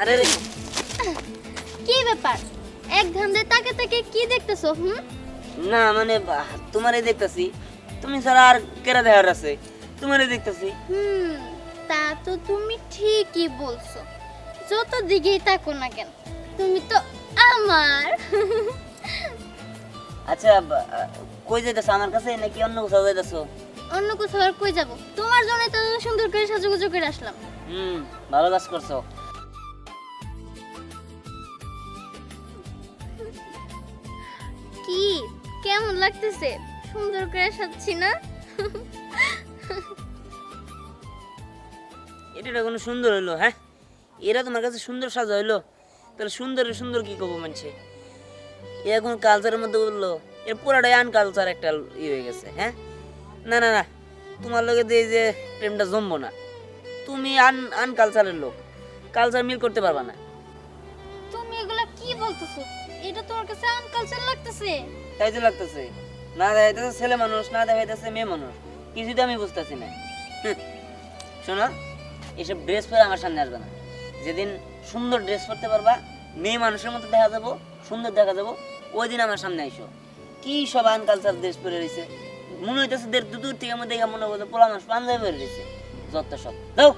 আরে রে, কি ব্যাপার এক ধান্দে তাকে তাকে কি দেখতেছো? না মানে তোমারই দেখতেছি, তুমি ছাড়া আর কেরা দেখার আছে, তোমারই দেখতেছি। তা তো তুমি ঠিকই বলছো, যত দিকেই তাকো না কেন তুমি তো আমার। আচ্ছা কই যাইতেছো, আমার কাছে নাকি অন্য কোথাও যাইতেছো? অন্য কোথাও আর কই যাব, তোমার জন্য তো সুন্দর করে সাজুগুজু করে আসলাম। ভালো কাজ করছো। কি কেমন লাগতেছে সুন্দর করে সাজছি না? এটা কোনো সুন্দর হইলো? হ্যাঁ, এরা তোমার কাছে সুন্দর সাজা হইলো? তাহলে সুন্দর সুন্দর কি করবো মানছে? এ এখন কালচারের মধ্যে বললো, এর পুরাটাই আনকালচার একটা হয়ে গেছে। হ্যাঁ, না না না, তোমার লোকে দিয়ে যে প্রেমটা জমবো না। তুমি আনকালচারের লোক, কালচার মিল করতে পারবা না। তুমি এগুলা কি বলতেছো? এটা তোমার কাছে আনকালচার লাগতেছে? তাই তো লাগতেছে, না দেখাইতেছে ছেলে মানুষ, না দেখাইতেছে মেয়ে মানুষ, কিছুই তো আমি বুঝতেছি না। শোনো, এসব ড্রেস পরে আমার সামনে আসবে না। যেদিন সুন্দর ড্রেস পরতে পারবা, মেয়ে মানুষের মতো দেখা যাবো, সুন্দর দেখা যাবো, ওই দিন আমার সামনে আইসো। কি সব আনকালচার ড্রেস পরে রয়েছে, মনে হইতেছে দূর থেকে মধ্যে মনে হচ্ছে পোলা মানুষ পাঞ্জাবি পরে রয়েছে, যত সব। যাও।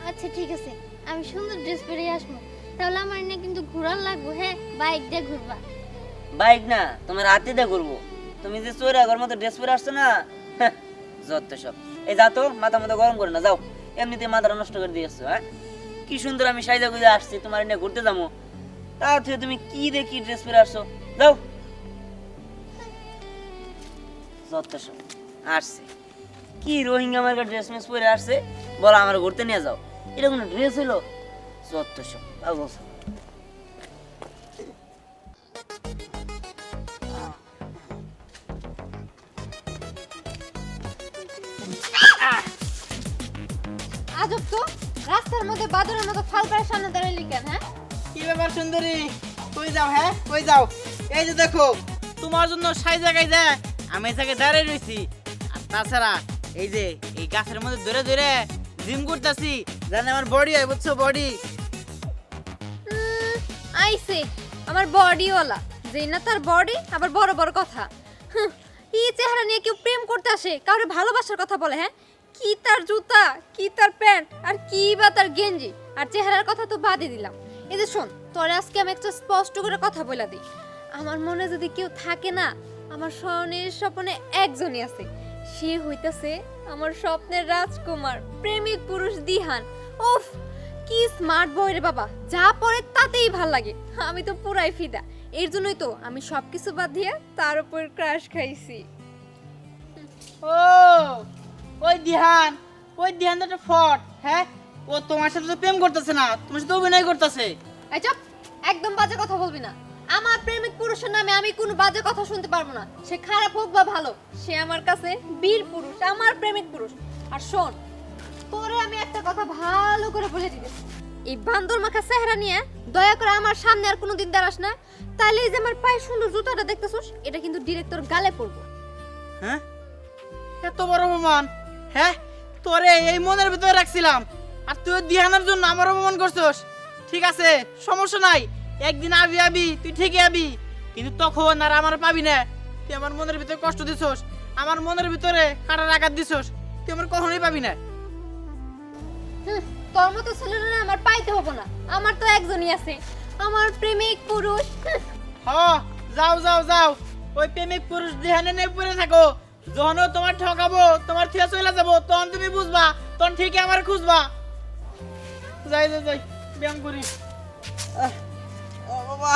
আচ্ছা ঠিক আছে, আমি সুন্দর ড্রেস পরে আসবো। তাহলে আমার না কিন্তু ঘোরার লাগবো। হ্যাঁ, বাইক দিয়ে ঘুরবা। বাইক না, তোমার হাতে দিয়ে ঘুরবো। তুমি যে চোরা ঘর মতো ড্রেস পরে আসছো না, যত সব। এই যা তো, মাথা মতো গরম করে না, যাও। এমনিতে মাথাটা নষ্ট করে দিয়েছো। হ্যাঁ, কি সুন্দর আমি সাইজা গুজা আসছি তোমার নিয়ে ঘুরতে যাবো, তা থেকে তুমি কি দেখি ড্রেস পরে আসছো? যাও। যত সব আসছে কি রোহিঙ্গা মার্কা ড্রেস মেস পরে আসছে, বলো আমার ঘুরতে নিয়ে যাও। এটা কোনো ড্রেস হইলো? যত সব অবস্থা। আজব তো, রাস্তার মধ্যে বাদরের মতো ফাল করে সামনে দাঁড়াইলি কেন? হ্যাঁ, কি ব্যাপার সুন্দরী, কই যাও? হ্যাঁ কই যাও? এই যে দেখো, তোমার জন্য সাই জায়গায় যায় আমি এই জায়গায় দাঁড়িয়ে রয়েছি। আর তাছাড়া এই যে এই গাছের মধ্যে ধরে ধরে জিম করতেছি, জানে আমার বডি হয়, বুঝছো? বডি আইছে আমার বডিওয়ালা, যেই না তার বডি আবার বড় বড় কথা। এই চেহারা নিয়ে কেউ প্রেম করতে আসে, কাউরে ভালোবাসার কথা বলে? হ্যাঁ, কি তার জুতা, কি তার প্যান্ট, আর কি বা তার গেঞ্জি, আর চেহারার কথা তো বাদই দিলাম। এই যে শোন, তোরে আজকে আমি একটা স্পষ্ট করে কথা বলে দিই। আমার মনে যদি কেউ থাকে না, আমার স্বপ্নের স্বপ্নে একজনই আছে, সে হইতাছে আমার স্বপ্নের রাজকুমার, প্রেমিক পুরুষ দিহান। উফ, কি স্মার্ট বয় রে বাবা, যা পড়ে তাতেই ভাল লাগে। আমি তো পুরাই ফিদা, এর জন্যই তো আমি সবকিছু বাদ দিয়ে তার উপর ক্রাশ খাইছি। ও ওই দিহান, ওই দিহান তো একটা ফট। হ্যাঁ, ও তোমার সাথে তো প্রেম করতেছে না, তোমার সাথে অভিনয় করতেছে। এই চুপ, একদম বাজে কথা বলবি না। আমার প্রেমিক পুরুষের নামে আমি কোনো বাজে কথা শুনতে পারবো না, সে খারাপ হোক বা ভালো, সে আমার কাছে বীর পুরুষ, আমার প্রেমিক পুরুষ। আর শোন, তোরে আমি একটা কথা ভালো করে বলে দিতেছি, এই বান্দর মাখা চেহারা নিয়ে দয়া করে আমার সামনে আর কোনোদিন দাঁড়াস না, তাহলে এই যে আমার পায়ে সুন্দর জুতাটা দেখতেছস, এটা কিন্তু ডিরেক্টর গালে পড়বো। হ্যাঁ, এত বড় অপমান! হ্যাঁ, তোরে এই মনের ভিতরে রাখছিলাম, আর তুই দিহানের জন্য আমার অপমান করছস। ঠিক আছে, সমস্যা নাই, একদিন আবি আবি, তুই ঠিকই আবি, কিন্তু তখন আর আমার পাবি না। তুই আমার মনের ভিতরে কষ্ট দিছস, আমার মনের ভিতরে কাটার আঘাত দিছস, তুই আমার কখনোই পাবি না। তোর মতো ছেলেরা আমার পাইতে হবো না, আমার তো একজনই আছে, আমার প্রেমিক পুরুষ। হ, যাও যাও যাও, ওই প্রেমিক পুরুষ দিহানে নিয়ে পড়ে থাকো। যখন ও তোমার ঠকাবো, তোমার থিয়া চলে যাবো, তখন তুমি বুঝবা, তখন ঠিকই আমার খুঁজবা। যাই যাই যাই, ব্যায়াম করি। ও বাবা,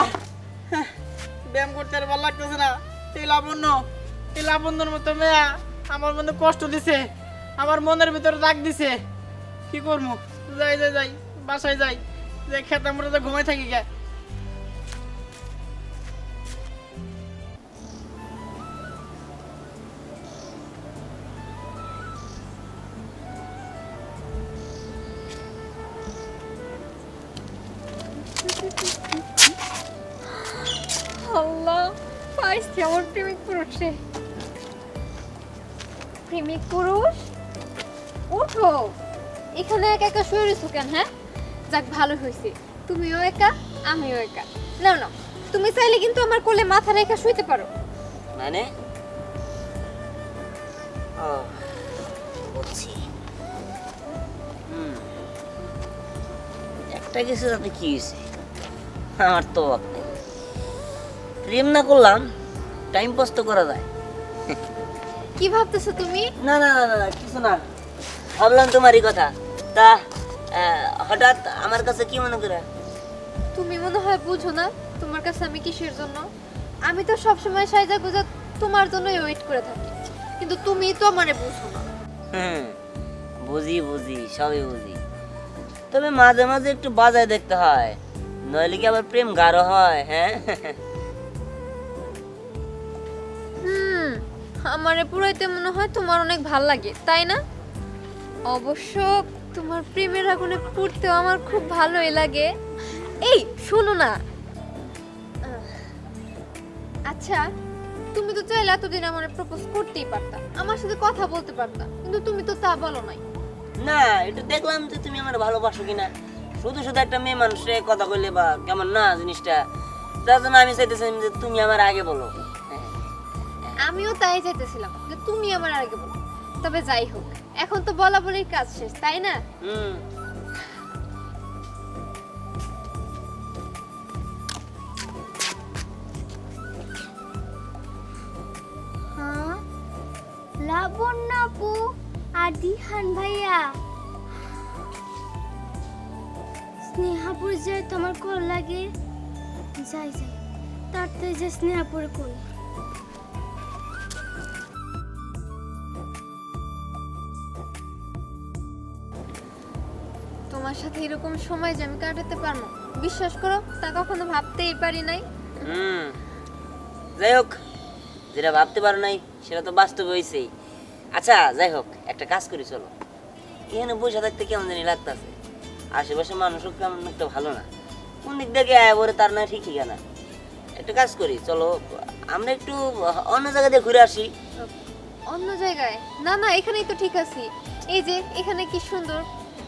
ব্যায়াম করতে আর ভালো লাগতেছে না। এই লাবণ্যর মতো মেয়া আমার মনে কষ্ট দিছে, আমার মনের ভিতরে রাগ দিছে। কি করবো? যাই যাই যাই, বাসায় যাই, যে খেতে আমরা ঘুমাই থাকি গে। আল্লাহ, পাইছি আমার প্রেমিক পুরুষে। প্রেমিক পুরুষ, ওঠো, এখানে একা একা শুয়ে রয়েছো কেন? হ্যাঁ, যাক ভালো হয়েছে, তুমিও একা আমিও একা। নাও নাও, তুমি চাইলে কিন্তু আমার কোলে মাথা রেখে শুইতে পারো। মানে ও বুঝছি। একটা কিছু তাতে কি হয়েছে, আমার তো অবাক নেই। প্রেম না করলাম টাইম পাস তো করা যায়। কি ভাবতেছো তুমি? না না না না কিছু না, ভাবলাম তোমারই কথা। তা হঠাৎ আমার কাছে কি মনে করে? তুমি মনে হয় বুঝো না তোমার কাছে আমি কিসের জন্য। আমি তো সবসময় সাইজা গুজা তোমার জন্যই ওয়েট করে থাকি, কিন্তু তুমি তো আমারে বুঝো না। বুঝি বুঝি, সবই বুঝি, তবে মাঝে মাঝে একটু বাজায় দেখতে হয়, নইলে কি আবার প্রেম গাঢ় হয়? হ্যাঁ আমারে পুরাইতে মনে হয় তোমার অনেক ভাল লাগে, তাই না? অবশ্য তোমার প্রেমের আগুনে পুড়তেও আমার খুব ভালোই লাগে। এই শোনো না, আচ্ছা তুমি তো চাইলে এতদিন আমার প্রপোজ করতেই পারতা, আমার সাথে কথা বলতে পারতা, কিন্তু তুমি তো তা বলো নাই। না, একটু দেখলাম যে তুমি আমার ভালোবাসো কিনা। শুধু শুধু একটা মেয়ে মানুষের কথা কইলে বা কেমন না জিনিসটা, তার জন্য আমি চাইতেছি যে তুমি আমার আগে বলো। আমিও তাই চাইতেছিলাম যে তুমি আমার আগে বলো। তবে যাই হোক, এখন তো বলা বলির কাজ শেষ, তাই না? হুম। হ্যাঁ, লাবণ্য আপু আর দিহান ভাইয়া, স্নেহাপুর যায় তোমার কল লাগে। যাই যাই, তাড়াতাড়ি যে স্নেহাপুর কই। তোমার সাথে এরকম সময় যে আমি কাটাতে পারবো, বিশ্বাস করো তা কখনো ভাবতেই পারি নাই। হুম, যাই হোক, যেটা ভাবতে পারো নাই সেটা তো বাস্তব হয়েছেই। আচ্ছা যাই হোক, একটা কাজ করি, চলো। এখানে বসে থাকতে কেমন জানি লাগতেছে, আশেপাশে মানুষও কেমন একটা ভালো না, কোন দিক থেকে আয় পরে তার না ঠিক ঠিকানা। একটা কাজ করি, চলো আমরা একটু অন্য জায়গা দিয়ে ঘুরে আসি। অন্য জায়গায়? না না, এখানেই তো ঠিক আছি। এই যে এখানে কি সুন্দর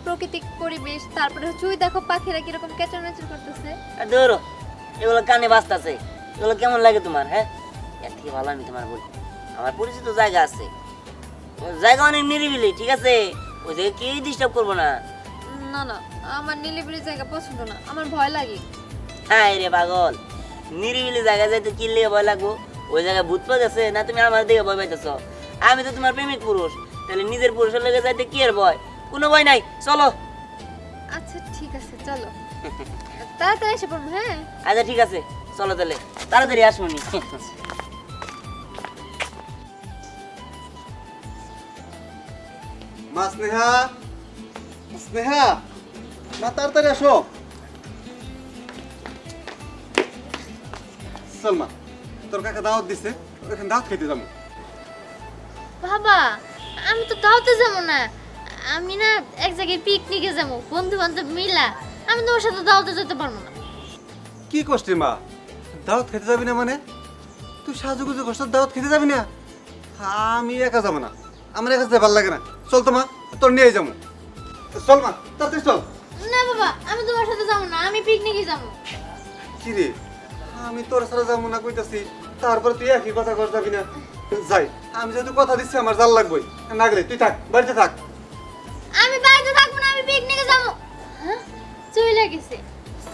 প্রাকৃতিক পরিবেশ, তারপরে হচ্ছে ওই দেখো পাখিরা কিরকম কেচারমেচার করতেছে। আর ধরো, এগুলো কানে বাজতাছে, এগুলো কেমন লাগে তোমার? হ্যাঁ, এর থেকে ভালো আমি তোমার বলি, আমার পরিচিত জায়গা আছে, জায়গা অনেক নিরিবিলি, ঠিক আছে? ওই জায়গায় কেউ ডিস্টার্ব করবো না। না না, আমার নিলিবিলি জায়গা পছন্দ না, আমার ভয় লাগে। হ্যাঁ রে পাগল, নিরিবিলি জায়গায় যাইতে কি লিয়ে ভয় লাগবো? ওই জায়গায় ভূত পাওয়া গেছে না, তুমি আমার দিকে ভয় পাইতেছ? আমি তো তোমার প্রেমিক পুরুষ, তাহলে নিজের পুরুষের লেগে যাইতে কি আর ভয়? কোনো ভয় নাই, চলো। আচ্ছা ঠিক আছে, চলো তাড়াতাড়ি এসে পড়বো। হ্যাঁ আচ্ছা ঠিক আছে, চলো তাহলে, তাড়াতাড়ি আসবনি। মা স্নেহা, স্নেহা, মা তাড়াতাড়ি আসো। চল মা, তোর কাকা দাওয়াত দিছে, ওখানে দাওয়াত খেতে যাবো। বাবা, আমি তো দাওতে যাবো না, আমি না এক জায়গায় পিকনিকে যাবো বন্ধু বান্ধব মিলা। আমি তোমার সাথে দাওতে যেতে পারবো না। কি কষ্ট মা, দাওয়াত খেতে যাবি না মানে? তুই সাজুগুজু করছ, দাওয়াত খেতে যাবি না? আমি একা যাবো না, আমার একা যেতে ভালো লাগে না। চল তো মা, তোর নিয়ে যাবো। চল মা, তাড়াতাড়ি চল। না বাবা, আমি তোমার সাথে যাবো না, আমি পিকনিকে যাবো। কি রে, আমি তোর সাথে যাবো না কইতাছি, তারপরে তুই একই কথা কর যাবি না? যাই, আমি যেহেতু কথা দিচ্ছি আমার জাল লাগবেই, না গেলে তুই থাক, বাড়িতে থাক। আমি বাড়িতে থাকবো না, আমি পিকনিকে যাবো। হ্যাঁ, চলে গেছে।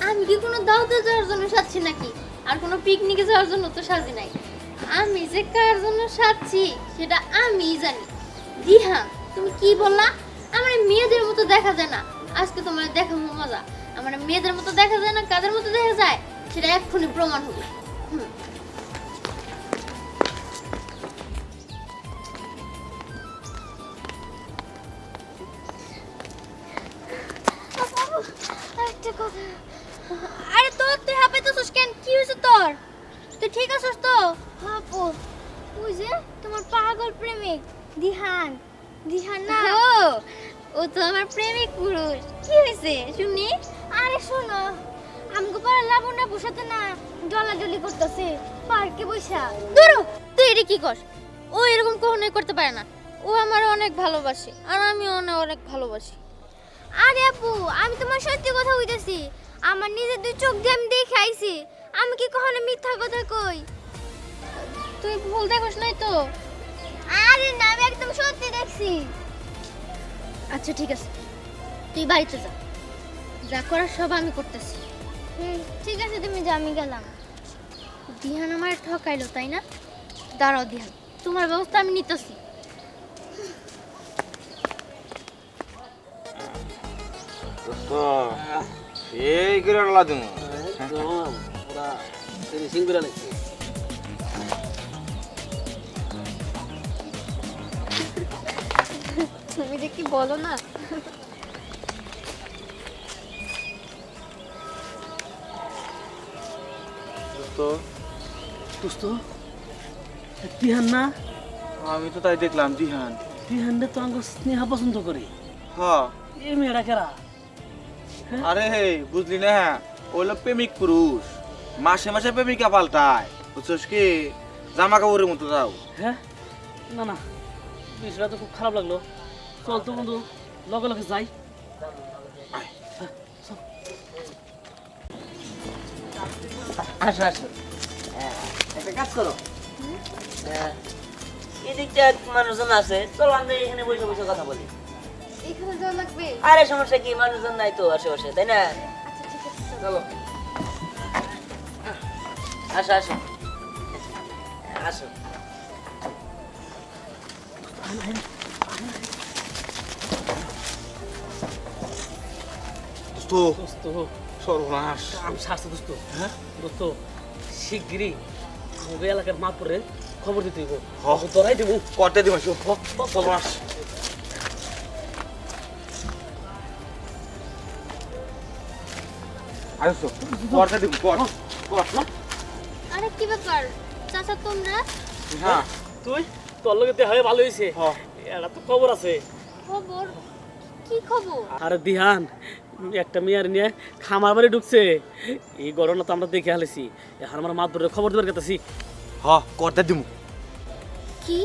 আমি কি কোনো দাওতে যাওয়ার জন্য সাজছি নাকি? আর কোনো পিকনিকে যাওয়ার জন্য তো সাজি নাই। আমি যে কার জন্য সাজছি সেটা আমিই জানি। দিহা, তুমি কি বললা? আমার মেয়েদের মতো দেখা যায় না। আজকে তোমার দেখা মজা। আমার মেয়েদের মতো দেখা যায় না, কাদের মতো দেখা যায় সেটা এক্ষুনি প্রমাণ হবে। হুম। একটা কথা। আরে তোর তুই হাঁপাইতেছিস কেন? কি হয়েছে তোর? তুই ঠিক আছিস তো? আপু, ওই যে তোমার পাগল প্রেমিক দিহান, দিহান না? ও তো আমার প্রেমিক পুরুষ। কি হয়েছে শুনি? আরে শোনো, আমগো পাড়া লাবণ্য বসাতে না ডলাডলি করতেছে পার্কে বসা। ধরো, তুই এটা কি কর? ও এরকম কখনোই করতে পারে না। ও আমার অনেক ভালোবাসে আর আমি অনেক ভালোবাসি। আরে আপু, আমি তোমার সত্যি কথা কইতেছি। আমার নিজে দুই চোখ দিয়ে আমি দেখে আইছি। আমি কি কখনো মিথ্যা কথা কই? তুই ভুল দেখোস নাই তো? আরে না, আমি একদম সত্যি দেখছি। আচ্ছা ঠিক আছে, তুই বাড়িতে যা, যা করার সব আমি করতেছি। ঠিক আছে, তুমি যা, আমি গেলাম। দিহান আমার ঠকাইলো তাই না? দাঁড়াও দিহান, তোমার ব্যবস্থা আমি নিতেছি। এই করে আল্লাহ তুমি তুমি যে কি বলো না। দোস্ত দিহান না? আমি তো তাই দেখলাম দিহান। দিহানটা তো আমাকে স্নেহা পছন্দ করে। হ্যাঁ এই মেয়েরা কেরা? আরে বুঝলি না, ওইলো প্রেমিক পুরুষ, মাসে মাসে প্রেমিকা পাল্টায়, বুঝছস কি? জামা কাপড়ের মতো যাও। হ্যাঁ, না না, বিষয়টা তো খুব খারাপ লাগলো। চল তো বন্ধু, লগে লগে যাই। আসো আসো, একটা কাজ করো, এদিকটা মানুষজন আছে, চলো আমরা এখানে বসে বসে কথা বলি। এখানে যাওয়া লাগবে? আরে সমস্যা কি, মানুষজন নাই তো আশেপাশে, তাই না? আচ্ছা ঠিক আছে, চলো, আসো আসো আসো। দোস্ত দোস্ত, সর্বনাশ। আমি শাস্তি দোস্ত। হ্যাঁ দোস্ত, শিগগিরই আমাদের এলাকার মাপুরে খবর দিতে হইব, ধরাই দেবো। করতে দিবি সর্বনাশ। আসো করতে দিবি, কর কর। আরে কি ব্যাপার চাচা তোমরা? হ্যাঁ তুই তোর লগে দেখা হয়ে ভালো হয়েছে। হ্যাঁ। এটা তো খবর আছে। খবর? কি খবর? আরে দিহান একটা মেয়ার নিয়ে খামার বাড়ি ঢুকছে। এই ঘটনা তো আমরা দেখে হালেছি, এখন আমার মাতবরের খবর দেবার গেতেছি। হ্যাঁ করতে দিবি। কি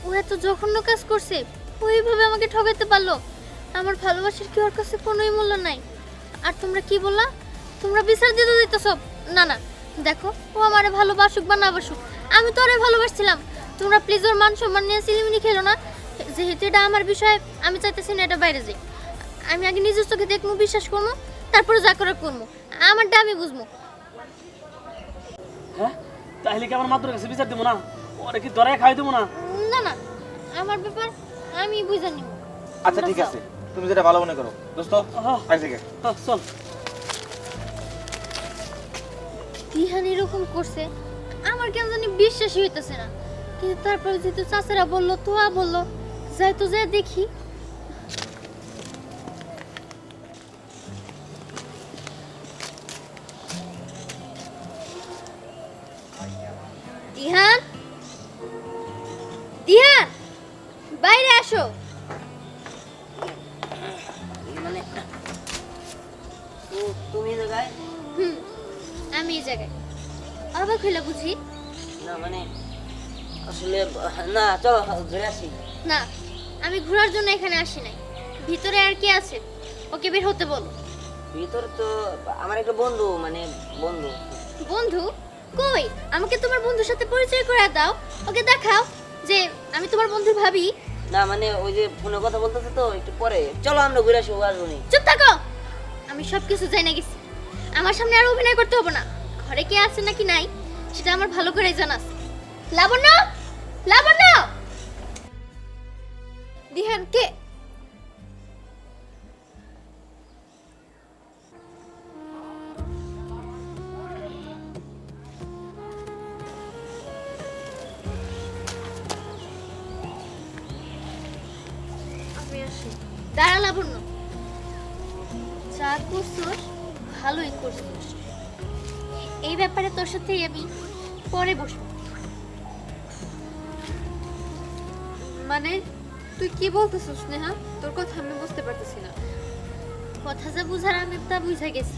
ও এত জঘন্য কাজ করছে? ওইভাবে আমাকে ঠকাইতে পারলো? আমার ভালোবাসার কি ওর কাছে কোনোই মূল্য নাই? আর তোমরা কি বললা? তোমরা বিচার দিতে দিতেছ? না না, দেখো ও আমারে ভালোবাসুক বা না বাসুক, আমি তো ওরে ভালোবাসছিলাম। তোমরা প্লিজ ওর মান সম্মান নিয়ে সিলিমিনি খেলো না। যেহেতু এটা আমার বিষয়, আমি চাইতেছি না এটা বাইরে যাই। আমি আগে নিজের চোখে দেখবো, বিশ্বাস করবো, তারপরে যা করার করবো। আমারটা আমি বুঝবো। হ্যাঁ, তাহলে কি আমার মাতবরের কাছে বিচার দেবো না? ওরা কি ধরায় খাই দেবো না? না না, আমার ব্যাপার আমি বুঝে নিব। আচ্ছা ঠিক আছে, তুমি যেটা ভালো মনে করো দোস্ত। হ্যাঁ। আজ থেকে চল। দিহান এরকম করছে আমার কেন জানি বিশ্বাসই হইতেছে না। কিন্তু তারপর যেহেতু চাচারা বললো, তোয়া বললো, যাই তো যাই দেখি। দিহান, দিহান, বাইরে আসো। মানে তুমি এই জায়গায়? আমি এই জায়গায় অবাক হইলা বুঝি? না মানে আসলে না, চলো ঘুরে আসি। না, আমি ঘোরার জন্য এখানে আসি নাই। ভিতরে আর কি আছে, ওকে বের হতে বলো। ভিতরে তো আমার একটা বন্ধু, মানে বন্ধু। বন্ধু? কই, আমাকে তোমার বন্ধুর সাথে পরিচয় করে দাও, ওকে দেখাও যে আমি তোমার বন্ধু ভাবি। না মানে ওই যে ফোনে কথা বলতেছে তো, একটু পরে চলো আমরা ঘুরে আসি, ও আসবো নি। চুপ থাকো, আমি সব কিছু জেনে গেছি। আমার সামনে আর অভিনয় করতে হবে না। ঘরে কে আছে নাকি নাই সেটা আমার ভালো করে জানা আছে। লাবণ্য, লাবণ্য! দিহান কে? আমি আসি। দাঁড়া লাবণ্য, যা করছিস ভালোই করছিস। এই ব্যাপারে তোর সাথে আমি পরে বসবো। মানে তুই কি বলতেছিস স্নেহা? তোর কথা আমি বুঝতে পারতেছি না। কথা যা বুঝার আমি তা বুঝে গেছি।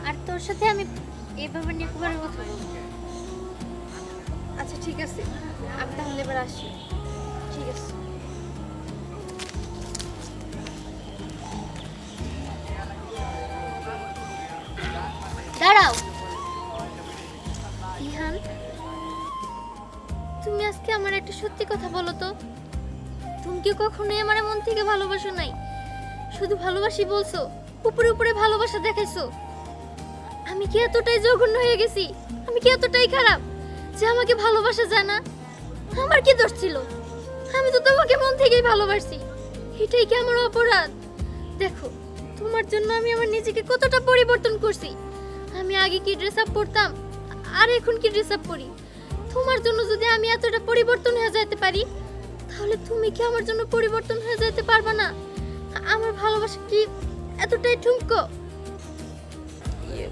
আর তোর সাথে আমি এই ব্যাপার নিয়ে একবারে কথা বলবো। আচ্ছা ঠিক আছে, আমি তাহলে এবার আসি। ঠিক আছে। তুমি আজকে আমার একটা সত্যি কথা বলো তো, তুমি কি কখনোই আমার মন থেকে ভালোবাসো নাই? শুধু ভালোবাসি বলছো, উপরে উপরে ভালোবাসা দেখাইছো। আমি কি এতটাই জঘন্য হয়ে গেছি? আমি কি এতটাই খারাপ যে আমাকে ভালোবাসা যায় না? আমার কি দোষ ছিল? আমি তো তোমাকে মন থেকেই ভালোবাসি। এটাই কি আমার অপরাধ? দেখো, তোমার জন্য আমি আমার নিজেকে কতটা পরিবর্তন করছি। আমি আগে কি ড্রেস আপ পরতাম আর এখন কি ড্রেস আপ পরি। তোমার জন্য যদি আমি এতটা পরিবর্তন হয়ে যেতে পারি, তাহলে তুমি কি আমার জন্য পরিবর্তন হয়ে যেতে পারবে না? আমার ভালোবাসা কি এতটাই ঠুনকো? ইয়ে,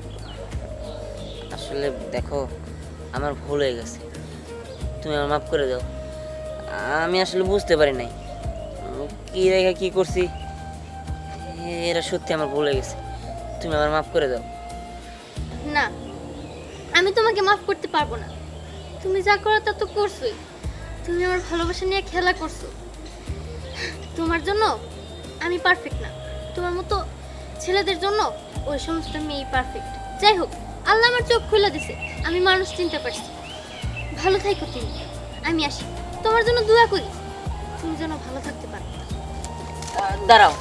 আসলে দেখো, আমার ভুল হয়ে গেছে, তুমি আমার মাফ করে দাও। আমি আসলে বুঝতে পারি নাই কি রেখে কি করছি। এরা সত্যি আমার ভুল হয়ে গেছে, তুমি আমার মাফ করে দাও। না, আমি তোমাকে মাফ করতে পারবো না। তুমি যা করো তা তো করছোই। তুমি আমার ভালোবাসা নিয়ে খেলা করছো। তোমার জন্য আমি পারফেক্ট না, তোমার মতো ছেলেদের জন্য ওই সমস্ত মেয়েই পারফেক্ট। যাই হোক, আল্লাহ আমার চোখ খুলে দিছে, আমি মানুষ চিনতে পারছি। ভালো থাকো তুমি, আমি আসি। তোমার জন্য দোয়া করি, তুমি যেন ভালো থাকতে পারো। দাঁড়াও,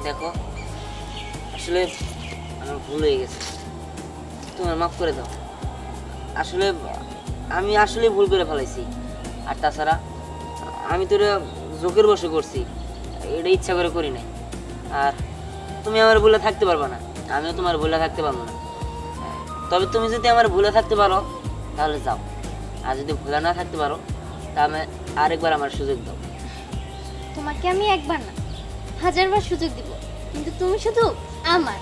দেখো আসলে আমার ভুল হয়ে গেছে, তুমি আমার মাফ করে দাও। আসলে আমি আসলে ভুল করে ফেলাইছি। আর তাছাড়া আমি তো এটা জোকের বসে করছি, এটা ইচ্ছা করে করি নাই। আর তুমি আমার ভুলে থাকতে পারবে না, আমিও তোমার ভুলে থাকতে পারবো না। তবে তুমি যদি আমার ভুলে থাকতে পারো তাহলে যাও, আর যদি ভুলে না থাকতে পারো তাহলে আরেকবার আমার সুযোগ দাও। তোমাকে আমি একবার না 1000বার সুযোগ দিব, কিন্তু তুমি শুধু আমার।